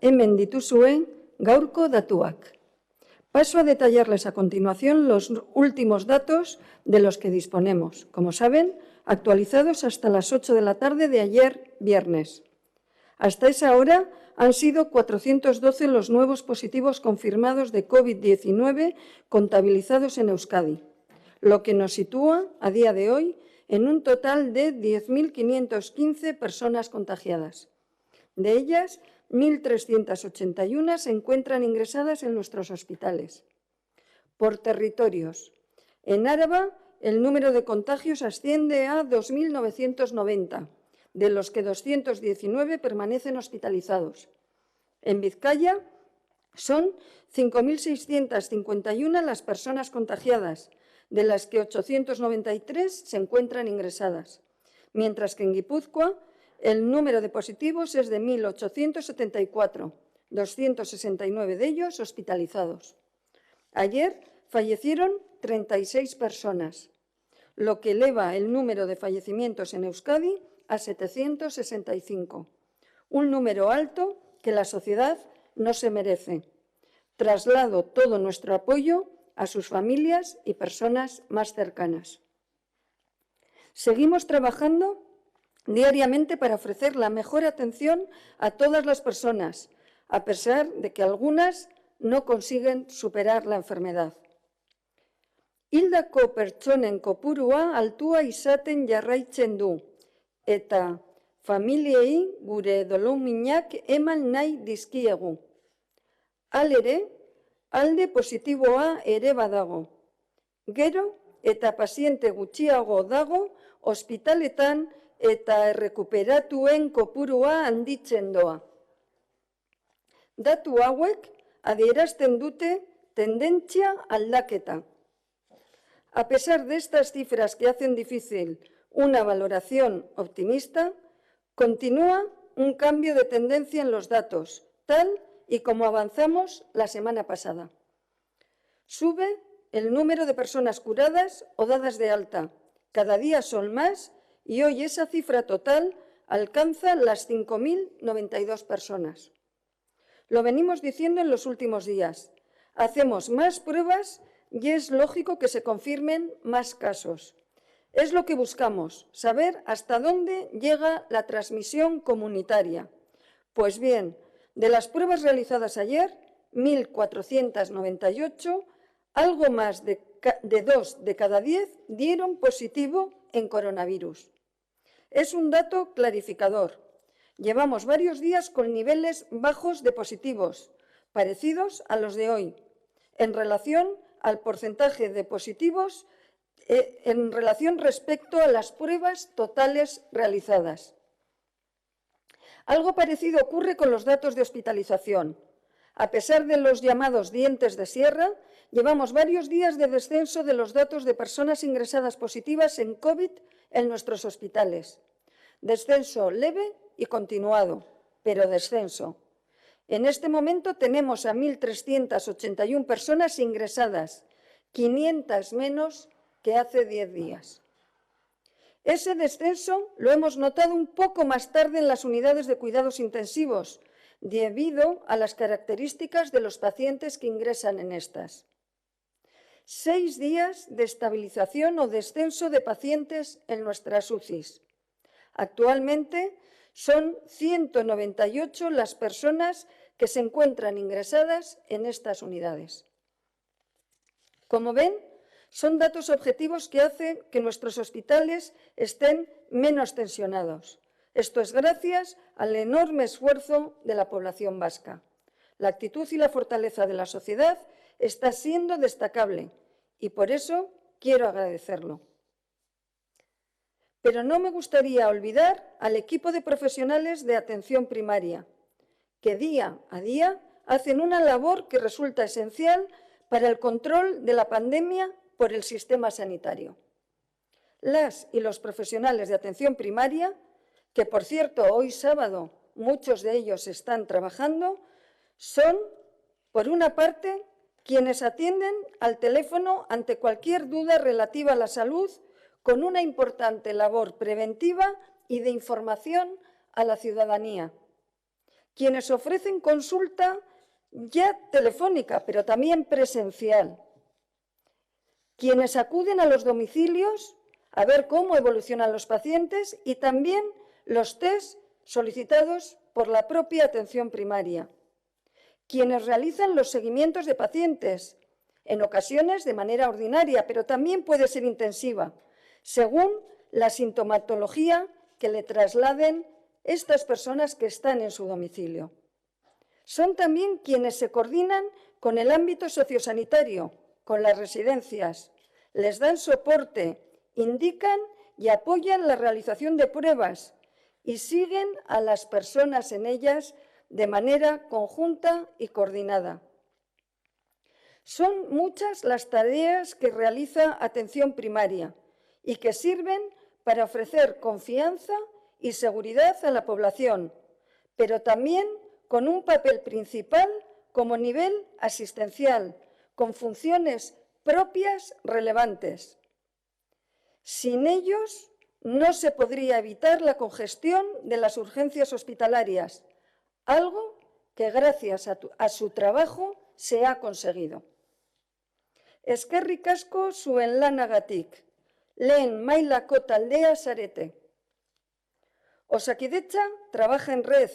Hemen dituzue gaurko datuak. Paso a detallarles a continuación los últimos datos de los que disponemos, como saben, actualizados hasta las 8 de la tarde de ayer, viernes. Hasta esa hora han sido 412 los nuevos positivos confirmados de COVID-19 contabilizados en Euskadi, lo que nos sitúa a día de hoy en un total de 10.515 personas contagiadas. De ellas, 1.381 se encuentran ingresadas en nuestros hospitales. Por territorios. En Áraba, el número de contagios asciende a 2.990, de los que 219 permanecen hospitalizados. En Vizcaya, son 5.651 las personas contagiadas, de las que 893 se encuentran ingresadas, mientras que en Guipúzcoa el número de positivos es de 1.874, 269 de ellos hospitalizados. Ayer fallecieron 36 personas, lo que eleva el número de fallecimientos en Euskadi a 765, un número alto que la sociedad no se merece. Traslado todo nuestro apoyo a sus familias y personas más cercanas. Seguimos trabajando diariamente para ofrecer la mejor atención a todas las personas, a pesar de que algunas no consiguen superar la enfermedad. Hildako pertsonen kopurua altua izaten jarraitzen du, eta familiei gure doluminak eman nahi dizkiegu. Halere, alde positiboa ere badago. Gero eta paziente gutxiago dago ospitaletan eta errekuperatuen kopurua handitzen doa. Datu hauek adierazten dute tendentzia aldaketa. A pesar de estas cifras que hacen difícil una valoración optimista, continúa un cambio de tendencia en los datos, tal y como avanzamos la semana pasada. Sube el número de personas curadas o dadas de alta. Cada día son más y hoy esa cifra total alcanza las 5.092 personas. Lo venimos diciendo en los últimos días. Hacemos más pruebas y es lógico que se confirmen más casos. Es lo que buscamos, saber hasta dónde llega la transmisión comunitaria. Pues bien, de las pruebas realizadas ayer, 1.498, algo más de 2 de cada 10 dieron positivo en coronavirus. Es un dato clarificador. Llevamos varios días con niveles bajos de positivos, parecidos a los de hoy, en relación al porcentaje de positivos en relación respecto a las pruebas totales realizadas. Algo parecido ocurre con los datos de hospitalización. A pesar de los llamados dientes de sierra, llevamos varios días de descenso de los datos de personas ingresadas positivas en COVID en nuestros hospitales. Descenso leve y continuado, pero descenso. En este momento tenemos a 1.381 personas ingresadas, 500 menos que hace 10 días. Ese descenso lo hemos notado un poco más tarde en las unidades de cuidados intensivos, debido a las características de los pacientes que ingresan en estas. 6 días de estabilización o descenso de pacientes en nuestras UCIs. Actualmente son 198 las personas que se encuentran ingresadas en estas unidades. Como ven, son datos objetivos que hacen que nuestros hospitales estén menos tensionados. Esto es gracias al enorme esfuerzo de la población vasca. La actitud y la fortaleza de la sociedad está siendo destacable y por eso quiero agradecerlo. Pero no me gustaría olvidar al equipo de profesionales de atención primaria, que día a día hacen una labor que resulta esencial para el control de la pandemia por el sistema sanitario. Las y los profesionales de atención primaria, que por cierto hoy sábado muchos de ellos están trabajando, son, por una parte, quienes atienden al teléfono ante cualquier duda relativa a la salud con una importante labor preventiva y de información a la ciudadanía. quienes ofrecen consulta ya telefónica, pero también presencial, quienes acuden a los domicilios a ver cómo evolucionan los pacientes y también los test solicitados por la propia atención primaria, quienes realizan los seguimientos de pacientes, en ocasiones de manera ordinaria, pero también puede ser intensiva, según la sintomatología que le trasladen estas personas que están en su domicilio. Son también quienes se coordinan con el ámbito sociosanitario, con las residencias, les dan soporte, indican y apoyan la realización de pruebas y siguen a las personas en ellas de manera conjunta y coordinada. Son muchas las tareas que realiza atención primaria y que sirven para ofrecer confianza y seguridad a la población, pero también con un papel principal como nivel asistencial, con funciones propias relevantes. Sin ellos no se podría evitar la congestión de las urgencias hospitalarias, algo que gracias a su trabajo se ha conseguido. Eskerrik asko zuen lanagatik, lehen mailako taldea zarete. Osakidetza trabaja en red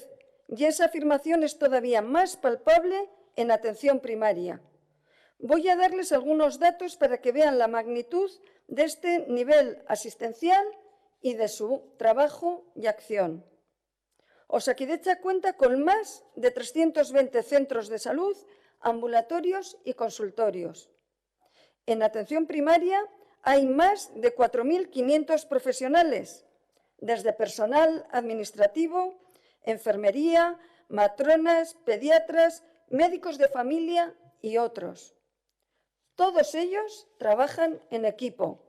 y esa afirmación es todavía más palpable en atención primaria. Voy a darles algunos datos para que vean la magnitud de este nivel asistencial y de su trabajo y acción. Osakidetza cuenta con más de 320 centros de salud, ambulatorios y consultorios. En atención primaria hay más de 4.500 profesionales, desde personal administrativo, enfermería, matronas, pediatras, médicos de familia y otros. Todos ellos trabajan en equipo.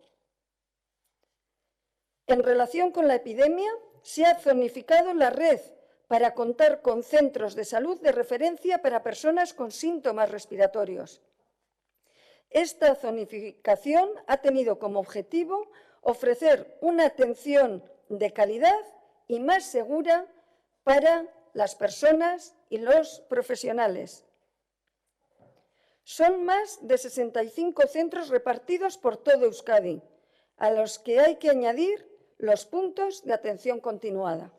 En relación con la epidemia, se ha zonificado la red para contar con centros de salud de referencia para personas con síntomas respiratorios. Esta zonificación ha tenido como objetivo ofrecer una atención de calidad y más segura para las personas y los profesionales. Son más de 65 centros repartidos por todo Euskadi, a los que hay que añadir los puntos de atención continuada.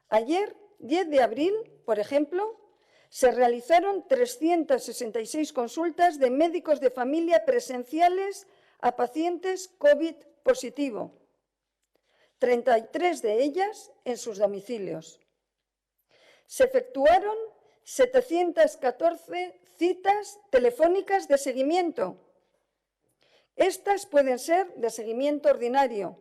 Ayer, 10 de abril, por ejemplo, se realizaron 366 consultas de médicos de familia presenciales a pacientes COVID positivo, 33 de ellas en sus domicilios. Se efectuaron 714 citas telefónicas de seguimiento. Estas pueden ser de seguimiento ordinario,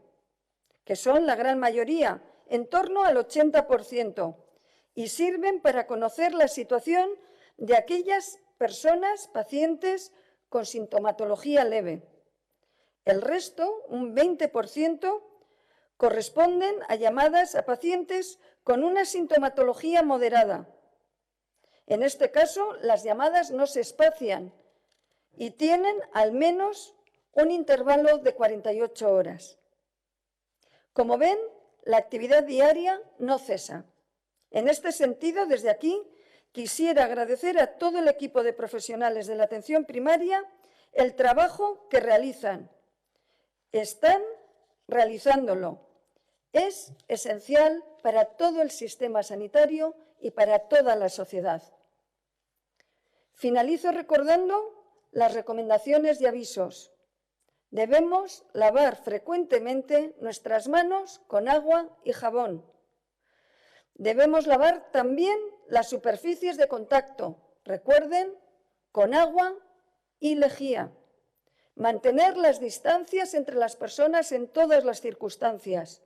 que son la gran mayoría, en torno al 80%, y sirven para conocer la situación de aquellas personas, pacientes con sintomatología leve. El resto, un 20%, corresponden a llamadas a pacientes con una sintomatología moderada. En este caso, las llamadas no se espacian y tienen al menos un intervalo de 48 horas. Como ven, la actividad diaria no cesa. En este sentido, desde aquí, quisiera agradecer a todo el equipo de profesionales de la atención primaria el trabajo que realizan. Están realizándolo. Es esencial para todo el sistema sanitario y para toda la sociedad. Finalizo recordando las recomendaciones y avisos. Debemos lavar frecuentemente nuestras manos con agua y jabón. Debemos lavar también las superficies de contacto, recuerden, con agua y lejía. Mantener las distancias entre las personas en todas las circunstancias.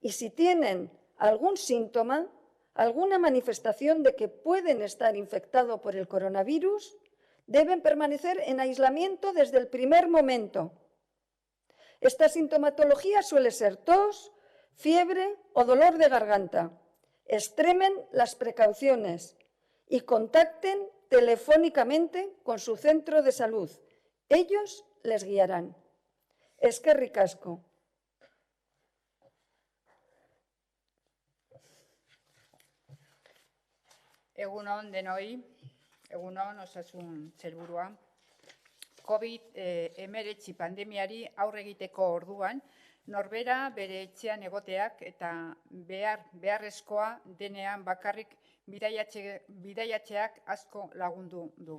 Y si tienen algún síntoma, alguna manifestación de que pueden estar infectados por el coronavirus, deben permanecer en aislamiento desde el primer momento. Esta sintomatología suele ser tos, fiebre o dolor de garganta. Extremen las precauciones y contacten telefónicamente con su centro de salud. Ellos les guiarán. Eskerrik asko. Egun on denoi, egun on osasun sailburua. COVID-19 pandemiari aurre egiteko orduan, norbera bere etxean egoteak eta beharrezkoa denean bakarrik bidaiatzeak asko lagundu du.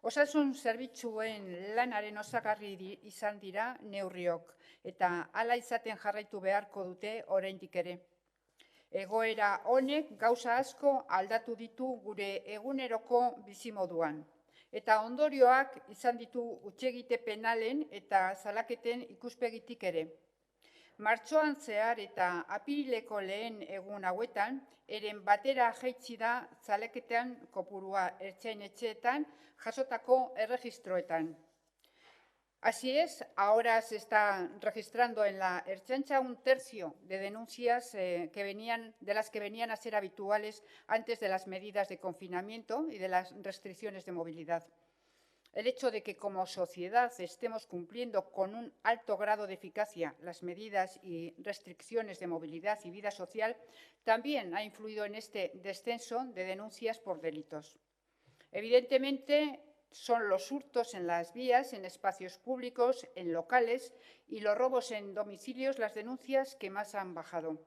Osasun zerbitzuen lanaren osagarri izan dira neurriok eta hala izaten jarraitu beharko dute oraindik ere. Egoera honek gauza asko aldatu ditu gure eguneroko bizimoduan. Eta ondorioak izan ditu hutsegite penalen eta salaketen ikuspegitik ere. Martxoan zehar eta apirileko lehen egun hauetan, eren batera jaitsi da zalaketean kopurua ertzain-etxeetan jasotako erregistroetan. Así es, ahora se está registrando en la Ertzaintza un tercio de denuncias de las que venían a ser habituales antes de las medidas de confinamiento y de las restricciones de movilidad. El hecho de que como sociedad estemos cumpliendo con un alto grado de eficacia las medidas y restricciones de movilidad y vida social también ha influido en este descenso de denuncias por delitos. Evidentemente, son los hurtos en las vías, en espacios públicos, en locales y los robos en domicilios las denuncias que más han bajado.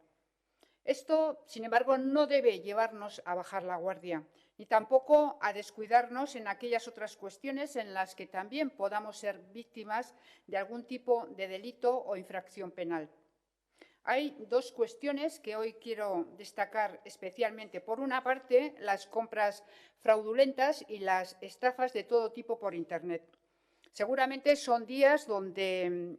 Esto, sin embargo, no debe llevarnos a bajar la guardia, ni tampoco a descuidarnos en aquellas otras cuestiones en las que también podamos ser víctimas de algún tipo de delito o infracción penal. Hay dos cuestiones que hoy quiero destacar especialmente. Por una parte, las compras fraudulentas y las estafas de todo tipo por Internet. Seguramente son días donde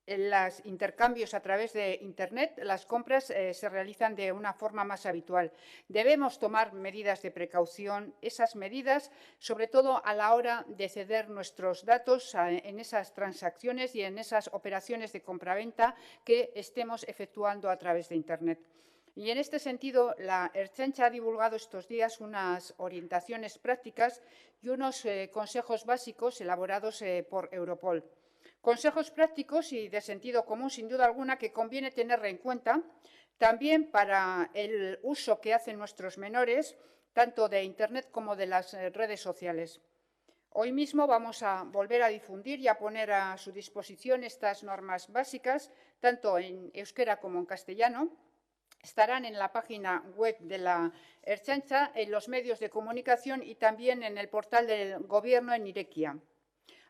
en los intercambios a través de Internet las compras se realizan de una forma más habitual. Debemos tomar medidas de precaución, esas medidas, sobre todo a la hora de ceder nuestros datos en esas transacciones y en esas operaciones de compraventa que estemos efectuando a través de Internet. Y en este sentido, la Ertzaintza ha divulgado estos días unas orientaciones prácticas y unos consejos básicos elaborados por Europol. Consejos prácticos y de sentido común, sin duda alguna, que conviene tener en cuenta también para el uso que hacen nuestros menores, tanto de Internet como de las redes sociales. Hoy mismo vamos a volver a difundir y a poner a su disposición estas normas básicas, tanto en euskera como en castellano. Estarán en la página web de la Ertzaintza, en los medios de comunicación y también en el portal del Gobierno en Irekia.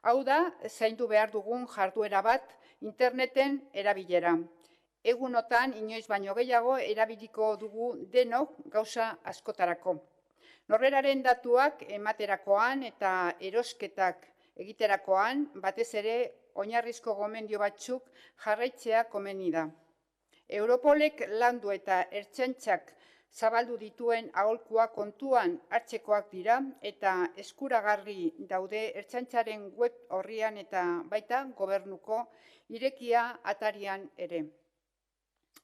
Hau da, zaindu behar dugun jarduera bat interneten erabilera. Egunotan, inoiz baino gehiago, erabiliko dugu denok gauza askotarako. Norberaren datuak ematerakoan eta erosketak egiterakoan, batez ere, oinarrizko gomendio batzuk jarraitzea komeni da. Europolek landu eta Ertzaintzak zabaldu dituen aholkua kontuan hartzekoak dira eta eskuragarri daude Ertzaintzaren web orrian eta baita gobernuko Irekia atarian ere.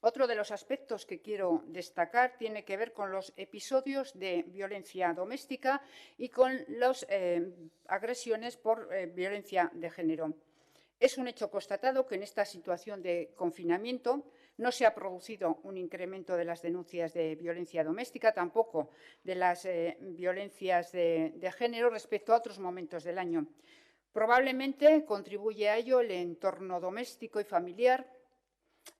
Otro de los aspectos que quiero destacar tiene que ver con los episodios de violencia doméstica y con las agresiones por violencia de género. Es un hecho constatado que en esta situación de confinamiento no se ha producido un incremento de las denuncias de violencia doméstica, tampoco de las violencias de género respecto a otros momentos del año. Probablemente contribuye a ello el entorno doméstico y familiar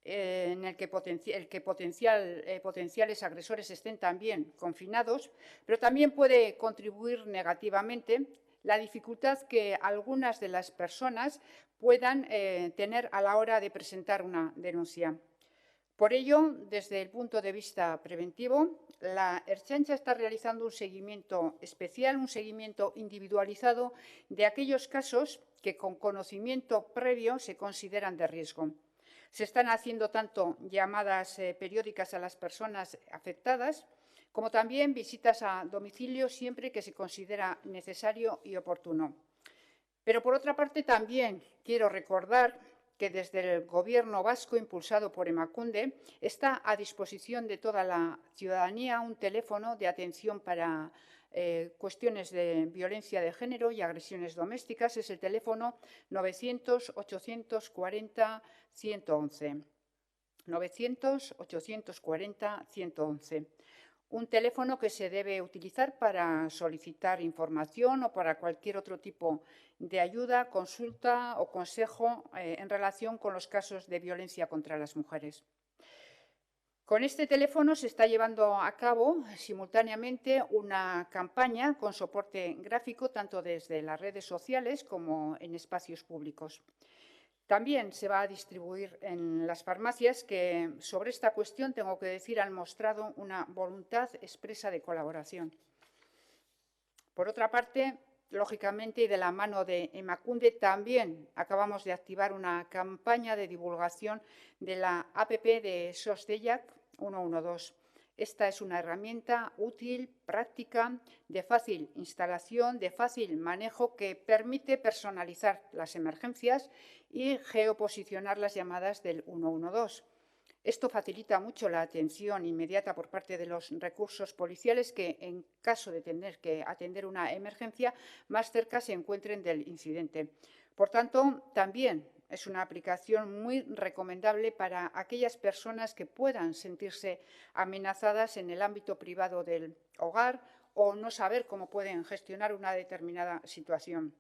en el que potenciales agresores estén también confinados, pero también puede contribuir negativamente la dificultad que algunas de las personas puedan tener a la hora de presentar una denuncia. Por ello, desde el punto de vista preventivo, la Ertzaintza está realizando un seguimiento especial, un seguimiento individualizado de aquellos casos que con conocimiento previo se consideran de riesgo. Se están haciendo tanto llamadas periódicas a las personas afectadas, como también visitas a domicilio siempre que se considera necesario y oportuno. Pero, por otra parte, también quiero recordar que desde el Gobierno vasco, impulsado por Emakunde, está a disposición de toda la ciudadanía un teléfono de atención para cuestiones de violencia de género y agresiones domésticas. Es el teléfono 900-840-111. 900-840-111. un teléfono que se debe utilizar para solicitar información o para cualquier otro tipo de ayuda, consulta o consejo en relación con los casos de violencia contra las mujeres. Con este teléfono se está llevando a cabo simultáneamente una campaña con soporte gráfico tanto desde las redes sociales como en espacios públicos. También se va a distribuir en las farmacias que sobre esta cuestión, tengo que decir, han mostrado una voluntad expresa de colaboración. Por otra parte, lógicamente, y de la mano de Emakunde, también acabamos de activar una campaña de divulgación de la APP de SOS Deiak 112. Esta es una herramienta útil, práctica, de fácil instalación, de fácil manejo, que permite personalizar las emergencias y geoposicionar las llamadas del 112. Esto facilita mucho la atención inmediata por parte de los recursos policiales que, en caso de tener que atender una emergencia, más cerca se encuentren del incidente. Por tanto, también es una aplicación muy recomendable para aquellas personas que puedan sentirse amenazadas en el ámbito privado del hogar o no saber cómo pueden gestionar una determinada situación.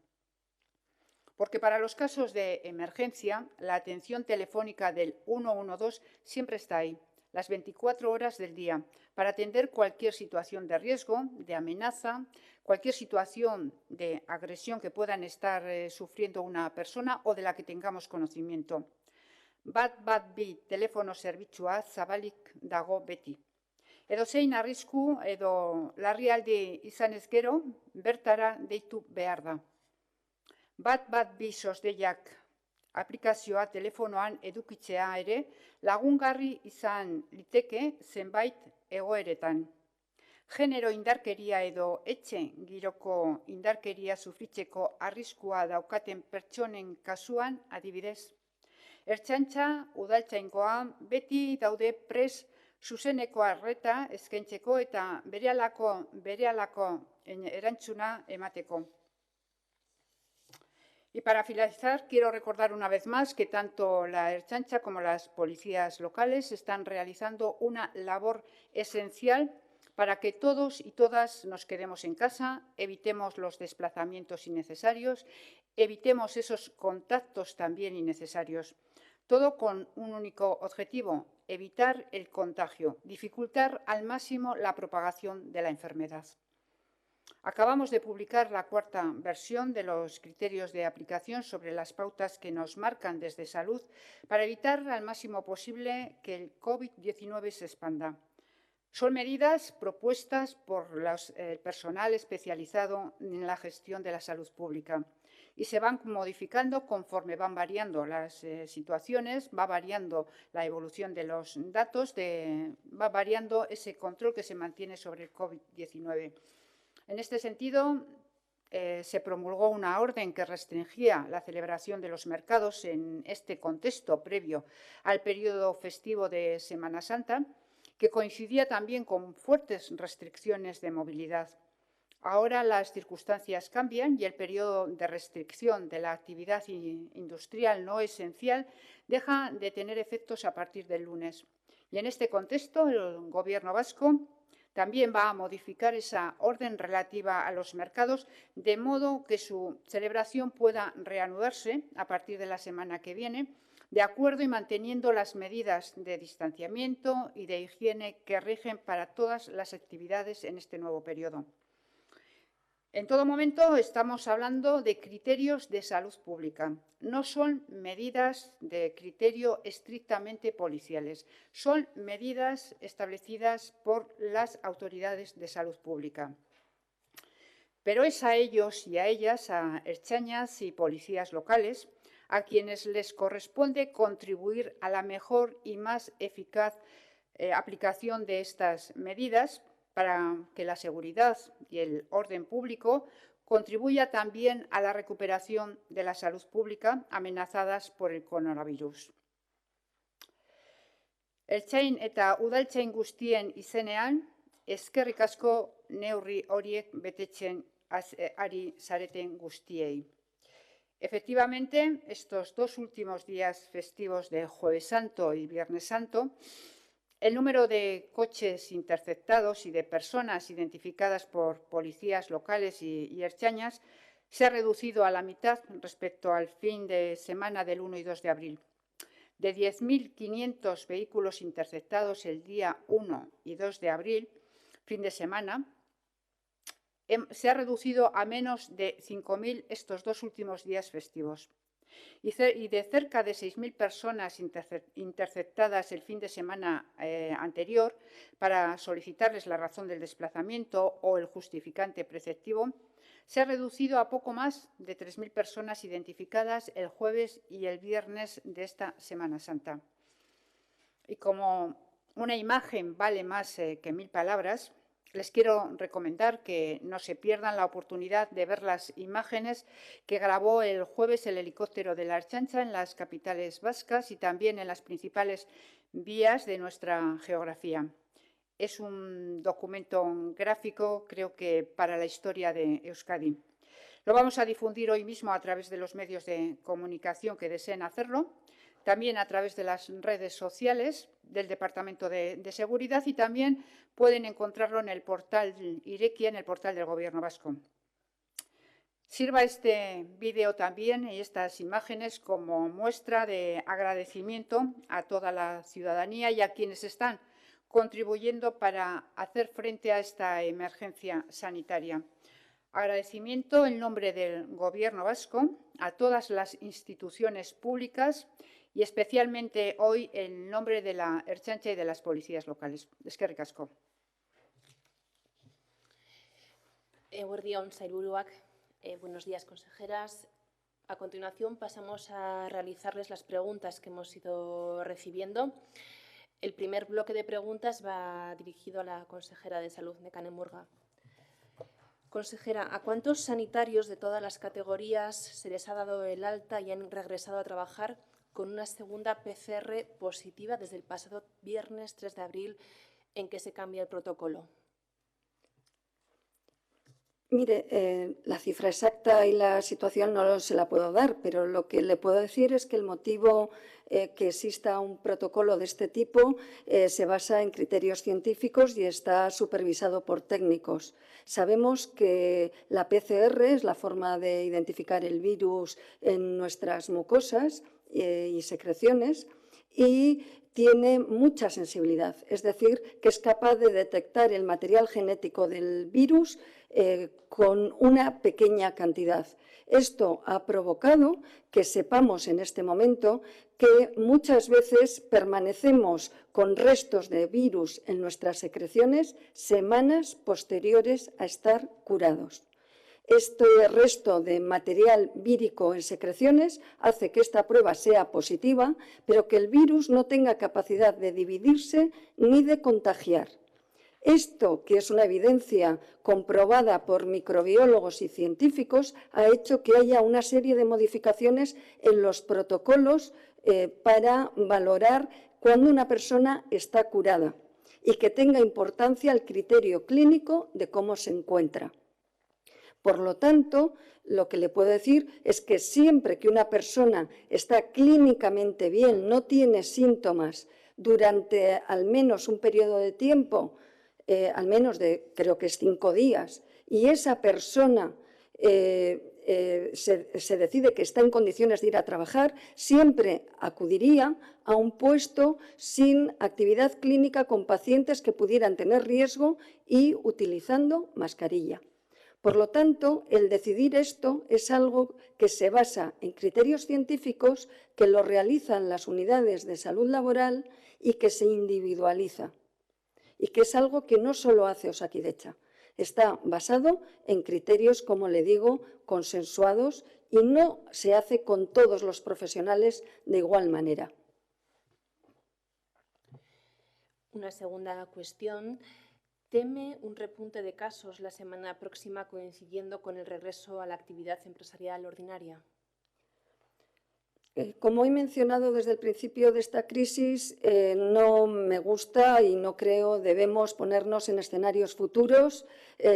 Porque para los casos de emergencia, la atención telefónica del 112 siempre está ahí, las 24 horas del día, para atender cualquier situación de riesgo, de amenaza, cualquier situación de agresión que puedan estar sufriendo una persona o de la que tengamos conocimiento. Bat bi telefono zerbitzua zabalik dago beti. Edozein arrisku edo larrialdi izanez gero, bertara deitu behar da. Bat bi SOS Deiak aplikazioa telefonoan edukitzea ere lagungarri izan liteke zenbait egoeretan. Genero indarkeria edo etxe giroko indarkeria sufritzeko arriskua daukaten pertsonen kasuan adibidez. Ertzaintza, udaltzaingoa beti daude prest zuzeneko arreta eskaintzeko eta berehalako erantzuna emateko. Y para finalizar, quiero recordar una vez más que tanto la Ertzaintza como las policías locales están realizando una labor esencial para que todos y todas nos quedemos en casa, evitemos los desplazamientos innecesarios, evitemos esos contactos también innecesarios. Todo con un único objetivo: evitar el contagio, dificultar al máximo la propagación de la enfermedad. Acabamos de publicar la cuarta versión de los criterios de aplicación sobre las pautas que nos marcan desde salud para evitar al máximo posible que el COVID-19 se expanda. Son medidas propuestas por el personal especializado en la gestión de la salud pública y se van modificando conforme van variando las situaciones, va variando la evolución de los datos, va variando ese control que se mantiene sobre el COVID-19. En este sentido, se promulgó una orden que restringía la celebración de los mercados en este contexto previo al periodo festivo de Semana Santa, que coincidía también con fuertes restricciones de movilidad. Ahora las circunstancias cambian y el periodo de restricción de la actividad industrial no esencial deja de tener efectos a partir del lunes. Y en este contexto, el Gobierno vasco también va a modificar esa orden relativa a los mercados, de modo que su celebración pueda reanudarse a partir de la semana que viene, de acuerdo y manteniendo las medidas de distanciamiento y de higiene que rigen para todas las actividades en este nuevo periodo. En todo momento estamos hablando de criterios de salud pública. No son medidas de criterio estrictamente policiales. Son medidas establecidas por las autoridades de salud pública. Pero es a ellos y a ellas, a ertzainas y policías locales, a quienes les corresponde contribuir a la mejor y más eficaz aplicación de estas medidas, para que la seguridad y el orden público contribuya también a la recuperación de la salud pública amenazadas por el coronavirus. Ertzain eta udaltzain guztien izenean, eskerrik asko neurri horiek betetzen ari zareten guztiei. Efectivamente, estos dos últimos días festivos de Jueves Santo y Viernes Santo El número de coches interceptados y de personas identificadas por policías locales y ertzaintzas se ha reducido a la mitad respecto al fin de semana del 1 y 2 de abril. De 10.500 vehículos interceptados el día 1 y 2 de abril, fin de semana, se ha reducido a menos de 5.000 estos dos últimos días festivos. Y de cerca de 6.000 personas interceptadas el fin de semana anterior para solicitarles la razón del desplazamiento o el justificante preceptivo, se ha reducido a poco más de 3.000 personas identificadas el jueves y el viernes de esta Semana Santa. Y como una imagen vale más que 1.000 palabras, les quiero recomendar que no se pierdan la oportunidad de ver las imágenes que grabó el jueves el helicóptero de la Ertzaintza en las capitales vascas y también en las principales vías de nuestra geografía. Es un documento gráfico, creo que para la historia de Euskadi. Lo vamos a difundir hoy mismo a través de los medios de comunicación que deseen hacerlo, también a través de las redes sociales del Departamento de Seguridad y también pueden encontrarlo en el portal Irekia, en el portal del Gobierno vasco. Sirva este vídeo también y estas imágenes como muestra de agradecimiento a toda la ciudadanía y a quienes están contribuyendo para hacer frente a esta emergencia sanitaria. Agradecimiento en nombre del Gobierno vasco a todas las instituciones públicas y especialmente hoy en nombre de la Ertzaintza y de las policías locales. Eskerrik asko. Eguerdion, sailburuak. Buenos días, consejeras. A continuación pasamos a realizarles las preguntas que hemos ido recibiendo. El primer bloque de preguntas va dirigido a la consejera de Salud, Nekane Murga. Consejera, ¿a cuántos sanitarios de todas las categorías se les ha dado el alta y han regresado a trabajar con una segunda PCR positiva desde el pasado viernes 3 de abril en que se cambia el protocolo? Mire, la cifra exacta y la situación no se la puedo dar, pero lo que le puedo decir es que el motivo que exista un protocolo de este tipo se basa en criterios científicos y está supervisado por técnicos. Sabemos que la PCR es la forma de identificar el virus en nuestras mucosas y secreciones y tiene mucha sensibilidad, es decir, que es capaz de detectar el material genético del virus con una pequeña cantidad. Esto ha provocado que sepamos en este momento que muchas veces permanecemos con restos de virus en nuestras secreciones semanas posteriores a estar curados. Este resto de material vírico en secreciones hace que esta prueba sea positiva, pero que el virus no tenga capacidad de dividirse ni de contagiar. Esto, que es una evidencia comprobada por microbiólogos y científicos, ha hecho que haya una serie de modificaciones en los protocolos para valorar cuando una persona está curada y que tenga importancia el criterio clínico de cómo se encuentra. Por lo tanto, lo que le puedo decir es que siempre que una persona está clínicamente bien, no tiene síntomas durante al menos un periodo de tiempo, al menos de creo que es 5 días, y esa persona se decide que está en condiciones de ir a trabajar, siempre acudiría a un puesto sin actividad clínica con pacientes que pudieran tener riesgo y utilizando mascarilla. Por lo tanto, el decidir esto es algo que se basa en criterios científicos que lo realizan las unidades de salud laboral y que se individualiza. Y que es algo que no solo hace Osakidetza, está basado en criterios, como le digo, consensuados y no se hace con todos los profesionales de igual manera. Una segunda cuestión. ¿Teme un repunte de casos la semana próxima coincidiendo con el regreso a la actividad empresarial ordinaria? Como he mencionado desde el principio de esta crisis, no me gusta y no creo debemos ponernos en escenarios futuros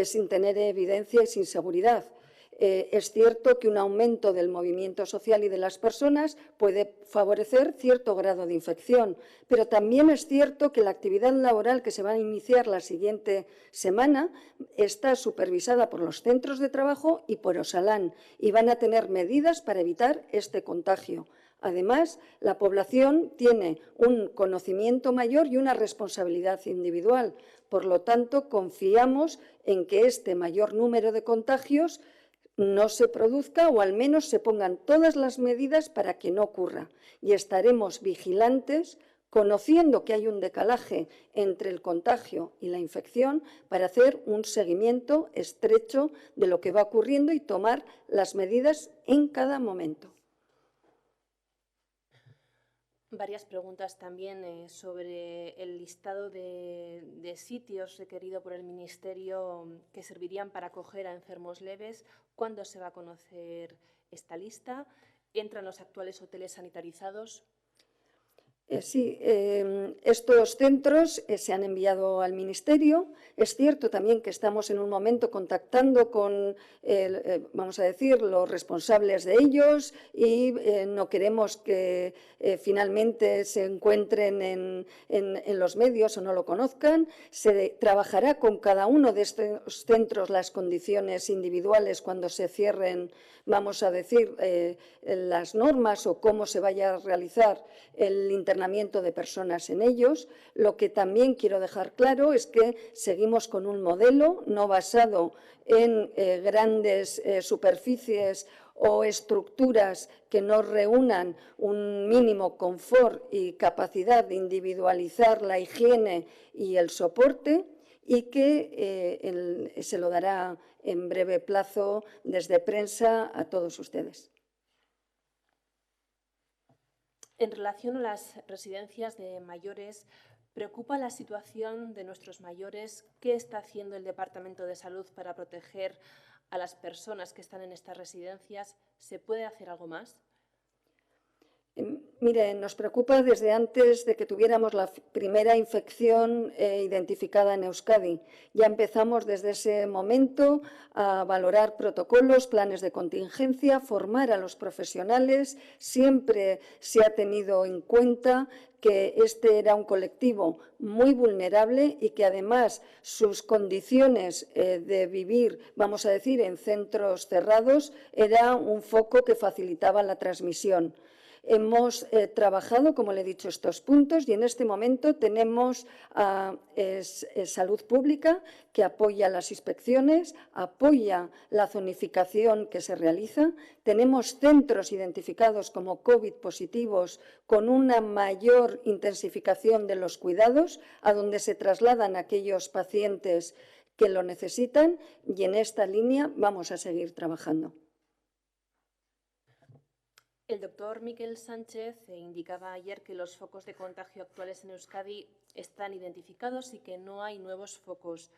sin tener evidencia y sin seguridad. Es cierto que un aumento del movimiento social y de las personas puede favorecer cierto grado de infección, pero también es cierto que la actividad laboral que se va a iniciar la siguiente semana está supervisada por los centros de trabajo y por Osalan y van a tener medidas para evitar este contagio. Además, la población tiene un conocimiento mayor y una responsabilidad individual. Por lo tanto, confiamos en que este mayor número de contagios no se produzca o al menos se pongan todas las medidas para que no ocurra. Y estaremos vigilantes, conociendo que hay un decalaje entre el contagio y la infección, para hacer un seguimiento estrecho de lo que va ocurriendo y tomar las medidas en cada momento. Varias preguntas también sobre el listado de sitios requerido por el Ministerio que servirían para acoger a enfermos leves. ¿Cuándo se va a conocer esta lista? ¿Entran los actuales hoteles sanitarizados? Sí, estos centros se han enviado al Ministerio. Es cierto también que estamos en un momento contactando con, vamos a decir, los responsables de ellos y no queremos que finalmente se encuentren en los medios o no lo conozcan. Se trabajará con cada uno de estos centros las condiciones individuales cuando se cierren, vamos a decir, las normas o cómo se vaya a realizar el internamiento de personas en ellos. Lo que también quiero dejar claro es que seguimos con un modelo no basado en grandes superficies o estructuras que no reúnan un mínimo confort y capacidad de individualizar la higiene y el soporte, y que se lo dará en breve plazo desde prensa a todos ustedes. En relación a las residencias de mayores, ¿preocupa la situación de nuestros mayores? ¿Qué está haciendo el Departamento de Salud para proteger a las personas que están en estas residencias? ¿Se puede hacer algo más? Mire, nos preocupa desde antes de que tuviéramos la primera infección identificada en Euskadi. Ya empezamos desde ese momento a valorar protocolos, planes de contingencia, formar a los profesionales. Siempre se ha tenido en cuenta que este era un colectivo muy vulnerable y que además sus condiciones de vivir, vamos a decir, en centros cerrados, era un foco que facilitaba la transmisión. Hemos trabajado, como le he dicho, estos puntos y en este momento tenemos Salud Pública que apoya las inspecciones, apoya la zonificación que se realiza. Tenemos centros identificados como COVID positivos con una mayor intensificación de los cuidados, a donde se trasladan aquellos pacientes que lo necesitan, y en esta línea vamos a seguir trabajando. El doctor Miquel Sánchez indicaba ayer que los focos de contagio actuales en Euskadi están identificados y que no hay nuevos focos.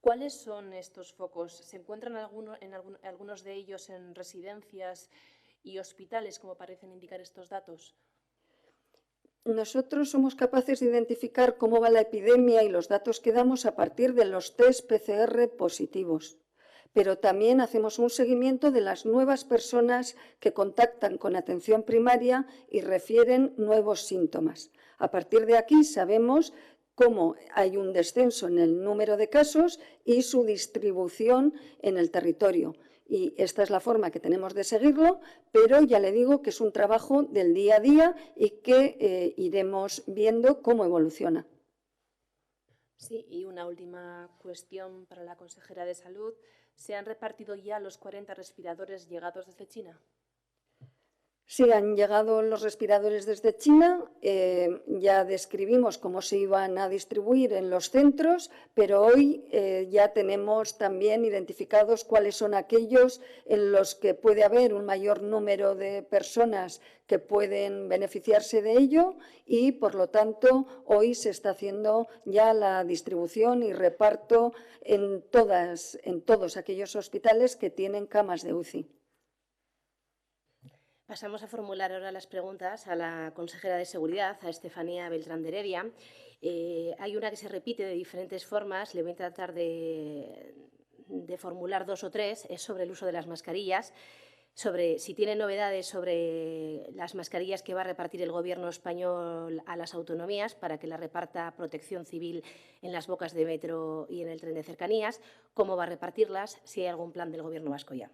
¿Cuáles son estos focos? ¿Se encuentran algunos de ellos en residencias y hospitales, como parecen indicar estos datos? Nosotros somos capaces de identificar cómo va la epidemia y los datos que damos a partir de los test PCR positivos. Pero también hacemos un seguimiento de las nuevas personas que contactan con atención primaria y refieren nuevos síntomas. A partir de aquí sabemos cómo hay un descenso en el número de casos y su distribución en el territorio. Y esta es la forma que tenemos de seguirlo, pero ya le digo que es un trabajo del día a día y que iremos viendo cómo evoluciona. Sí, y una última cuestión para la consejera de Salud. ¿Se han repartido ya los 40 respiradores llegados desde China? Sí, han llegado los respiradores desde China, ya describimos cómo se iban a distribuir en los centros, pero hoy ya tenemos también identificados cuáles son aquellos en los que puede haber un mayor número de personas que pueden beneficiarse de ello y, por lo tanto, hoy se está haciendo ya la distribución y reparto en todos aquellos hospitales que tienen camas de UCI. Pasamos a formular ahora las preguntas a la consejera de Seguridad, a Estefanía Beltrán de Heredia. Hay una que se repite de diferentes formas, le voy a tratar de de formular 2 o 3 es sobre el uso de las mascarillas, sobre si tiene novedades sobre las mascarillas que va a repartir el Gobierno español a las autonomías para que las reparta Protección Civil en las bocas de metro y en el tren de cercanías, cómo va a repartirlas, si hay algún plan del Gobierno vasco ya.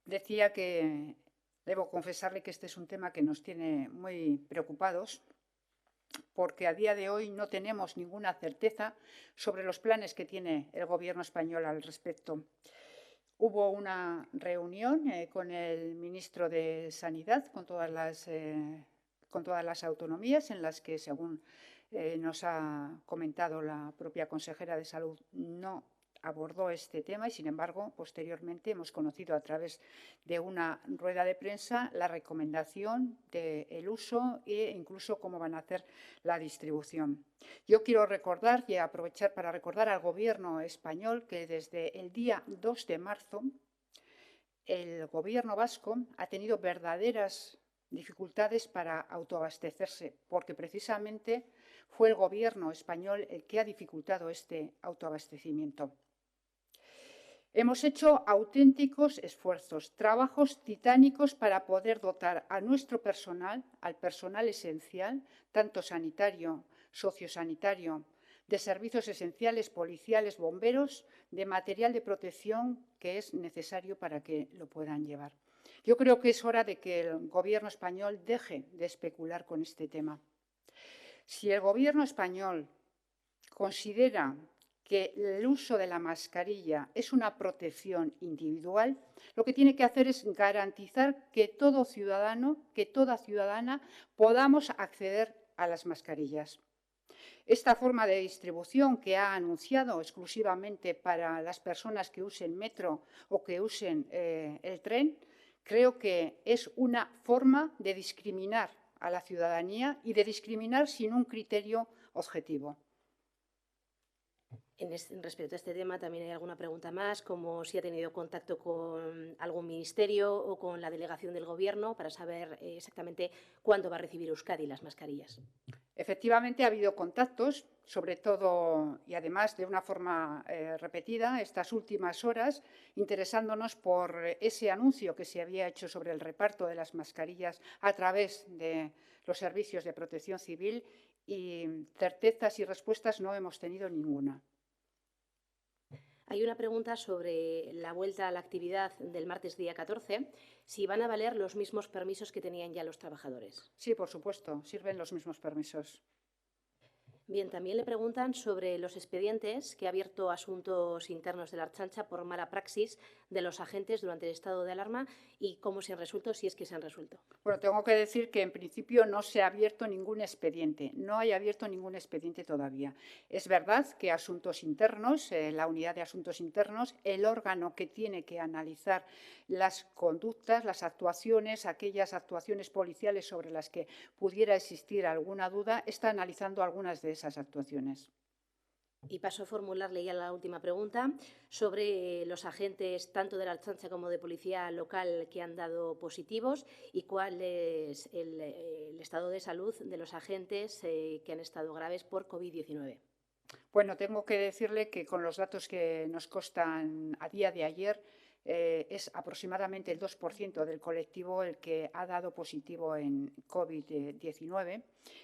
Decía que debo confesarle que este es un tema que nos tiene muy preocupados, porque a día de hoy no tenemos ninguna certeza sobre los planes que tiene el Gobierno español al respecto. Hubo una reunión con el ministro de Sanidad, con todas las autonomías, en las que, según nos ha comentado la propia consejera de Salud, no abordó este tema y, sin embargo, posteriormente hemos conocido a través de una rueda de prensa la recomendación del uso e incluso cómo van a hacer la distribución. Yo quiero recordar y aprovechar para recordar al Gobierno español que desde el día 2 de marzo el Gobierno vasco ha tenido verdaderas dificultades para autoabastecerse, porque precisamente fue el Gobierno español el que ha dificultado este autoabastecimiento. Hemos hecho auténticos esfuerzos, trabajos titánicos para poder dotar a nuestro personal, al personal esencial, tanto sanitario, sociosanitario, de servicios esenciales, policiales, bomberos, de material de protección que es necesario para que lo puedan llevar. Yo creo que es hora de que el Gobierno español deje de especular con este tema. Si el Gobierno español considera que el uso de la mascarilla es una protección individual, lo que tiene que hacer es garantizar que todo ciudadano, que toda ciudadana podamos acceder a las mascarillas. Esta forma de distribución que ha anunciado exclusivamente para las personas que usen metro o que usen el tren, creo que es una forma de discriminar a la ciudadanía y de discriminar sin un criterio objetivo. Respecto a este tema, también hay alguna pregunta más, como si ha tenido contacto con algún ministerio o con la delegación del Gobierno para saber exactamente cuándo va a recibir Euskadi las mascarillas. Efectivamente, ha habido contactos, sobre todo y además de una forma repetida, estas últimas horas, interesándonos por ese anuncio que se había hecho sobre el reparto de las mascarillas a través de los servicios de protección civil, y certezas y respuestas no hemos tenido ninguna. Hay una pregunta sobre la vuelta a la actividad del martes día 14, si van a valer los mismos permisos que tenían ya los trabajadores. Sí, por supuesto, sirven los mismos permisos. Bien, también le preguntan sobre los expedientes que ha abierto Asuntos Internos de la Ertzaintza por mala praxis de los agentes durante el estado de alarma y cómo se han resuelto, si es que se han resuelto. Bueno, tengo que decir que en principio no se ha abierto ningún expediente, no hay abierto ningún expediente todavía. Es verdad que Asuntos Internos, la unidad de Asuntos Internos, el órgano que tiene que analizar las conductas, las actuaciones, aquellas actuaciones policiales sobre las que pudiera existir alguna duda, está analizando algunas de esas actuaciones. Y paso a formularle ya la última pregunta sobre los agentes tanto de la Ertzaintza como de Policía Local que han dado positivos y cuál es el estado de salud de los agentes que han estado graves por COVID-19. Bueno, tengo que decirle que con los datos que nos constan a día de ayer, es aproximadamente el 2% del colectivo el que ha dado positivo en COVID-19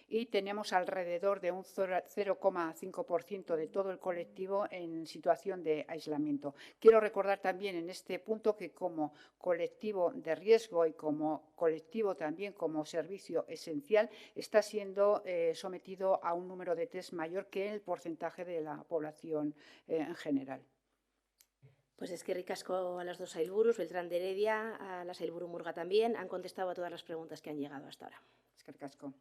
y tenemos alrededor de un 0,5% de todo el colectivo en situación de aislamiento. Quiero recordar también en este punto que como colectivo de riesgo y como colectivo también como servicio esencial está siendo sometido a un número de test mayor que el porcentaje de la población en general. Pues es que ricasco a las dos sailburus, Beltrán de Heredia, a la sailburu Murga también, han contestado a todas las preguntas que han llegado hasta ahora. Es que ricasco.